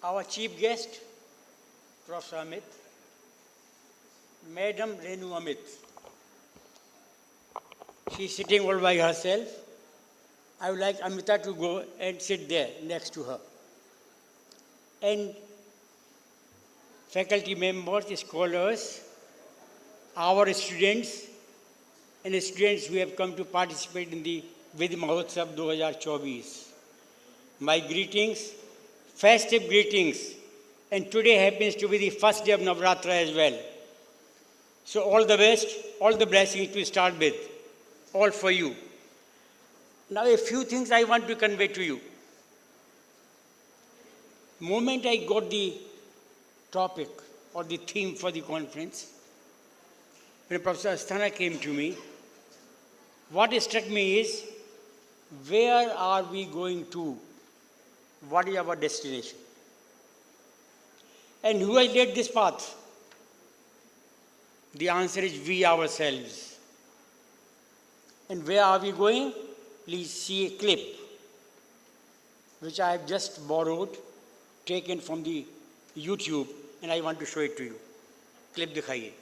our chief guest, Professor Amit, Madam Renu Amit. She's sitting all by herself. I would like Amita to go and sit there next to her. And faculty members, scholars, our students, and students who have come to participate in the Ved Mahotsav 2024. My greetings, festive greetings, and today happens to be the first day of Navratra as well. So all the best, all the blessings to start with, all for you. Now a few things I want to convey to you. The moment I got the topic or the theme for the conference, when Professor Asthana came to me, what struck me is, where are we going to? What is our destination? And who has led this path? The answer is we ourselves. And where are we going? Please see a clip which I have just borrowed, taken from the YouTube, and I want to show it to you. Clip दिखाइए.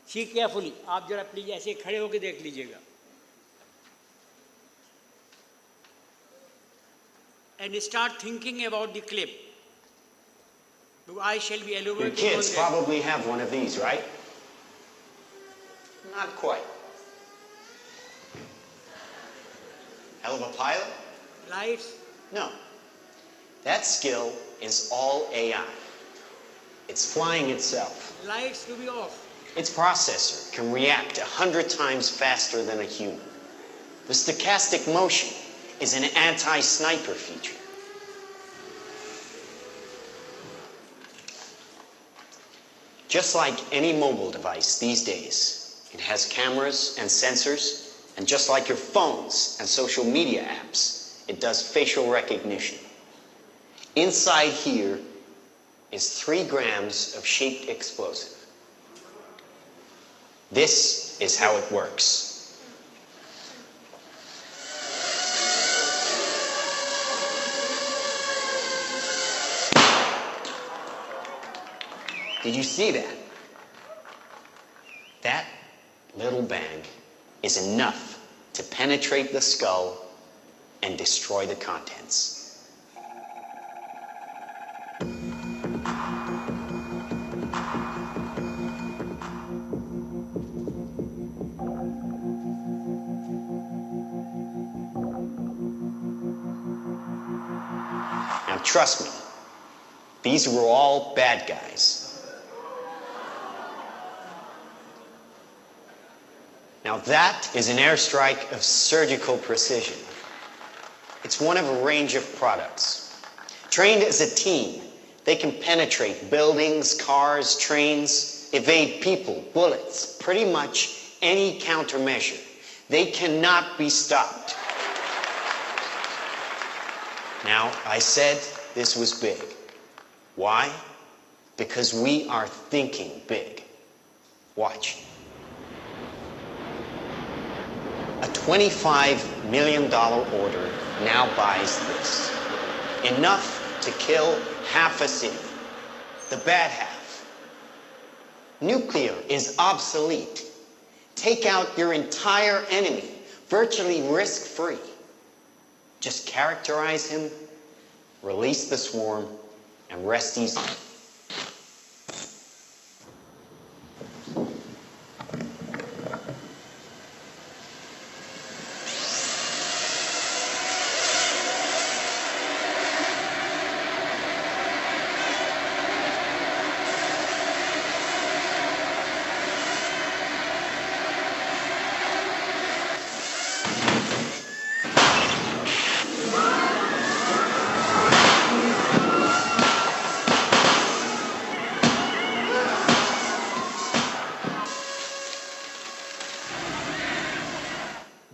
See carefully. आप जरा please ऐसे खड़े होकर देख लीजिएगा. And start thinking about the clip. I shall be elaborating. Your kids probably have one of these, right? Not quite. Hell of a pilot? Lights? No. That skill is all AI. It's flying itself. Lights to be off. Its processor can react 100 times faster than a human. The stochastic motion is an anti-sniper feature. Just like any mobile device these days, it has cameras and sensors, and just like your phones and social media apps, it does facial recognition. Inside here is 3 grams of shaped explosive. This is how it works. Did you see that? That little bang is enough to penetrate the skull and destroy the contents. Now trust me, these were all bad guys. Now that is an airstrike of surgical precision. It's one of a range of products. Trained as a team, they can penetrate buildings, cars, trains, evade people, bullets, pretty much any countermeasure. They cannot be stopped. Now, I said this was big. Why? Because we are thinking big. Watch. A $25 million order now buys this. Enough to kill half a city. The bad half. Nuclear is obsolete. Take out your entire enemy, virtually risk-free. Just characterize him, release the swarm, and rest easy.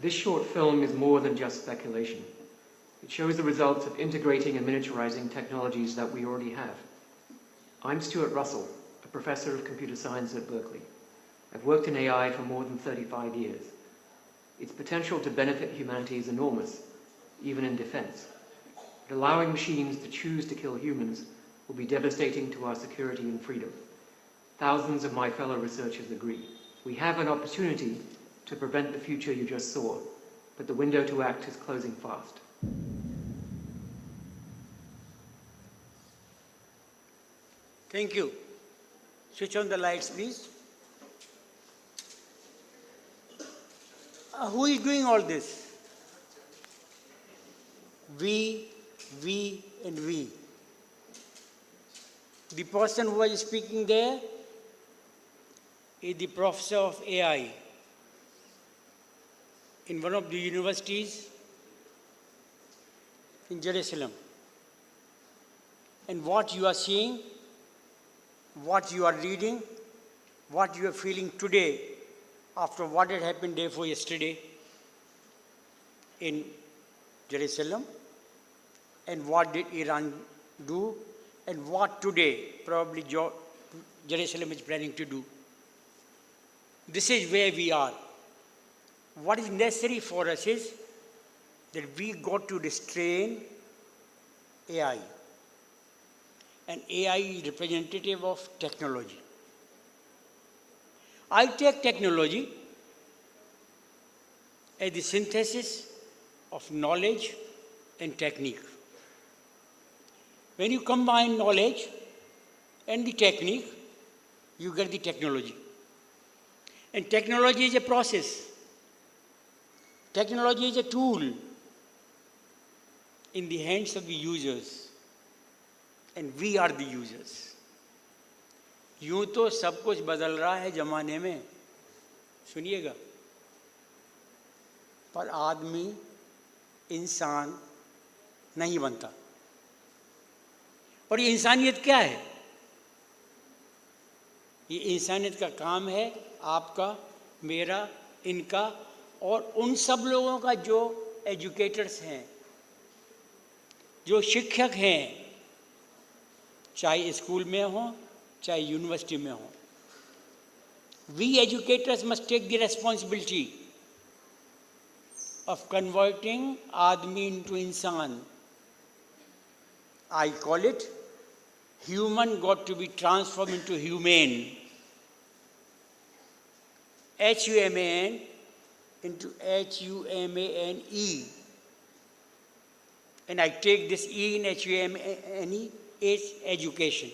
This short film is more than just speculation. It shows the results of integrating and miniaturizing technologies that we already have. I'm Stuart Russell, a professor of computer science at Berkeley. I've worked in AI for more than 35 years. Its potential to benefit humanity is enormous, even in defense. but allowing machines to choose to kill humans will be devastating to our security and freedom. Thousands of my fellow researchers agree. We have an opportunity to prevent the future you just saw, but the window to act is closing fast. Thank you. Switch on the lights, please. Who is doing all this? We, and we. The person who was speaking there is the professor of AI in one of the universities in Jerusalem. And what you are seeing, what you are reading, what you are feeling today after what had happened day before yesterday in Jerusalem, and what did Iran do, and what today probably Jerusalem is planning to do. This is where we are. What is necessary for us is that we got to restrain AI. And AI is representative of technology. I take technology as the synthesis of knowledge and technique. When you combine knowledge and the technique, you get the technology. And technology is a process. Technology is a tool in the hands of the users. And we are the users. यूं तो सब कुछ बदल रहा है जमाने में, सुनिएगा, पर आदमी इंसान नहीं बनता। और ये इंसानियत क्या है? ये इंसानियत का काम है आपका, मेरा, इनका और उन सब लोगों का जो एजुकेटर्स हैं, जो शिक्षक हैं, चाहे स्कूल में हो, चाहे यूनिवर्सिटी में हो. We educators must take the responsibility of converting Admi into Insan. I call it human got to be transformed into humane. Human into Humane. And I take this E in Humane is education.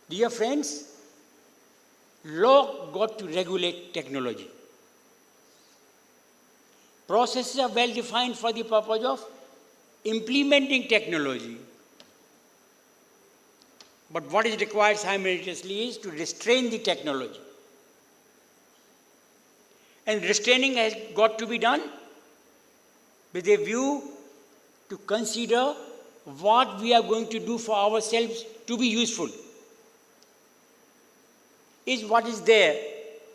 Dear friends, law got to regulate technology. Processes are well defined for the purpose of implementing technology. But what is required simultaneously is to restrain the technology. And restraining has got to be done with a view to consider what we are going to do for ourselves to be useful. Is what is there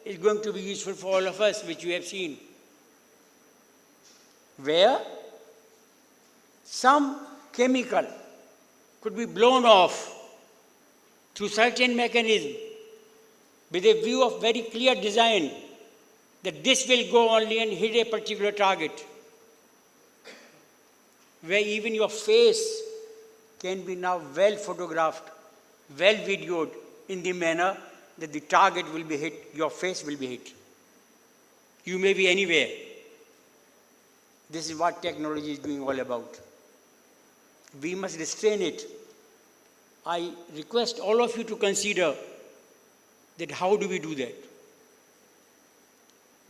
is going to be useful for all of us, which you have seen. Where some chemical could be blown off through certain mechanism with a view of very clear design that this will go only and hit a particular target. Where even your face can be now well photographed, well videoed in the manner that the target will be hit, your face will be hit. You may be anywhere. This is what technology is doing all about. We must restrain it. I request all of you to consider that how do we do that?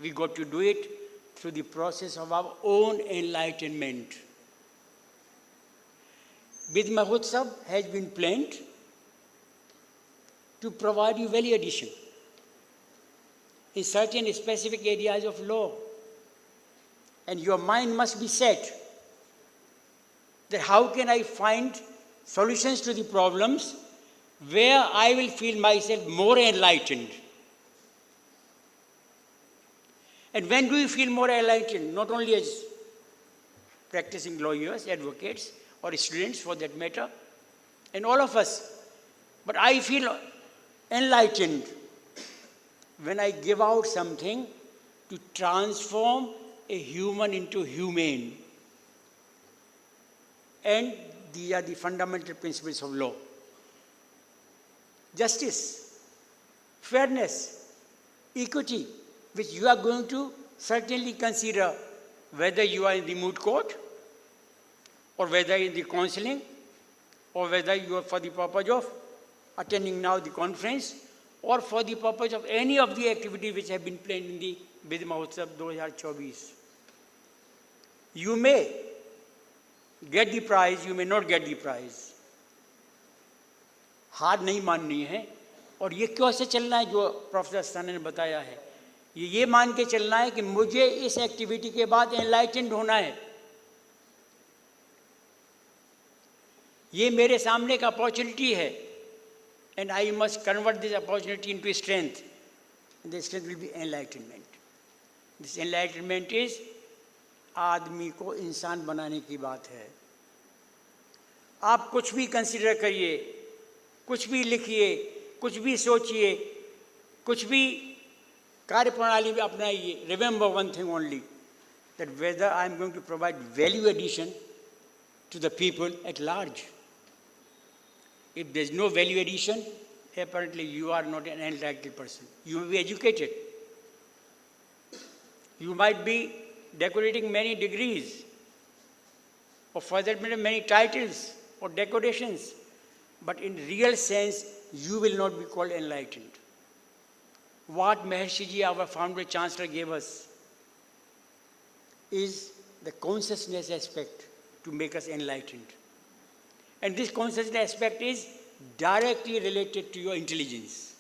We got to do it through the process of our own enlightenment. Vidh Mahotsav has been planned to provide you value addition in certain specific areas of law. And your mind must be set that how can I find solutions to the problems where I will feel myself more enlightened. And when do you feel more enlightened? Not only as practicing lawyers, advocates, or students for that matter, and all of us, but I feel enlightened when I give out something to transform a human into humane. And these are the fundamental principles of law. Justice, fairness, equity, which you are going to certainly consider whether you are in the moot court, or whether in the counseling, or whether you are for the purpose of attending now the conference, or for the purpose of any of the activities which have been planned in the Vidh Mahotsav 2024. You may get the prize, you may not get the prize. हार नहीं माननी है, और ये क्यों से चलना है जो प्रोफेसर अस्थाना ने बताया है, ये मान के चलना है कि मुझे इस एक्टिविटी के बाद एनलाइटेंड होना है, ये मेरे सामने एक अपॉर्चुनिटी है, and I must convert this opportunity into strength. And the strength will be enlightenment. This enlightenment is आदमी को इंसान बनाने की बात है. आप कुछ भी कंसिडर करिए, कुछ भी लिखिए, कुछ भी सोचिए, कुछ भी कार्य प्रणाली में अपनाइए. Remember one thing only, that whether I am going to provide value addition to the people at large. If there is no value addition, apparently you are not an enlightened person. You may be educated. You might be decorating many degrees, or for that matter many titles or decorations, but in real sense you will not be called enlightened. What Maharshi Ji, our founder chancellor, gave us is the consciousness aspect to make us enlightened. And this consciousness aspect is directly related to your intelligence.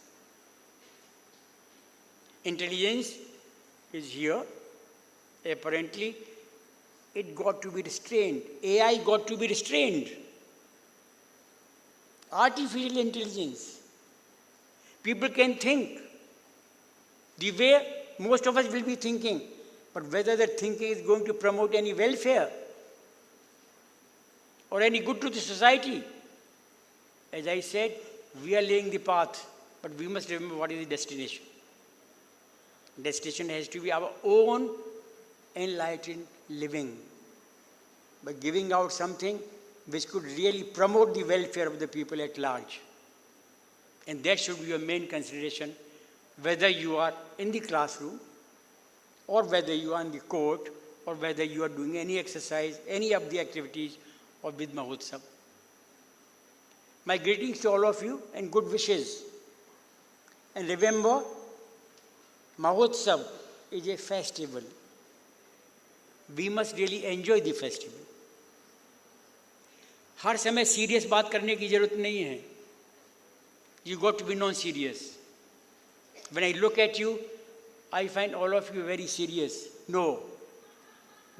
Intelligence is here. Apparently, it got to be restrained. AI got to be restrained. Artificial intelligence. People can think the way most of us will be thinking, but whether that thinking is going to promote any welfare or any good to the society. As I said, we are laying the path, but we must remember what is the destination. Destination has to be our own enlightened living, by giving out something which could really promote the welfare of the people at large. And that should be your main consideration, whether you are in the classroom, or whether you are in the court, or whether you are doing any exercise, any of the activities of Vidh Mahotsav. My greetings to all of you and good wishes. And remember, Mahotsav is a festival. We must really enjoy the festival. हर समय serious बात करने की जरूरत नहीं है. You got to be non-serious. When I look at you, I find all of you very serious. No.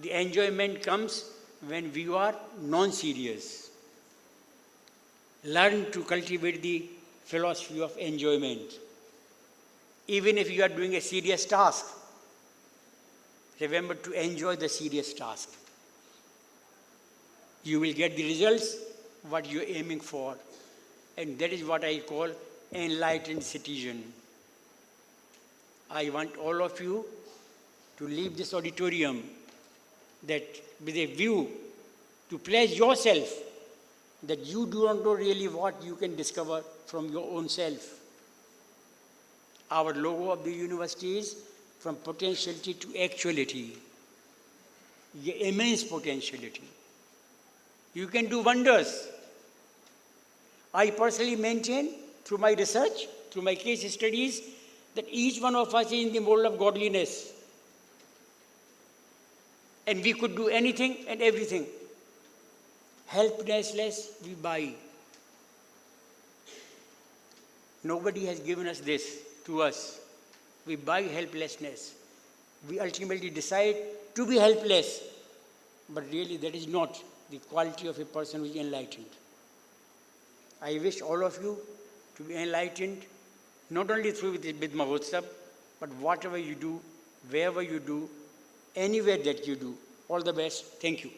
The enjoyment comes when we are non-serious. Learn to cultivate the philosophy of enjoyment. Even if you are doing a serious task, remember to enjoy the serious task. You will get the results what you are aiming for. And that is what I call enlightened citizen. I want all of you to leave this auditorium that with a view to pledge yourself that you do not know really what you can discover from your own self. Our logo of the university is from potentiality to actuality, immense potentiality. You can do wonders. I personally maintain through my research, through my case studies, that each one of us is in the mold of godliness. And we could do anything and everything. Helplessness we buy. Nobody has given us this to us. We buy helplessness. We ultimately decide to be helpless. But really that is not the quality of a person who is enlightened. I wish all of you to be enlightened, not only through the Vidh Mahotsav, but whatever you do, wherever you do, anywhere that you do. All the best. Thank you.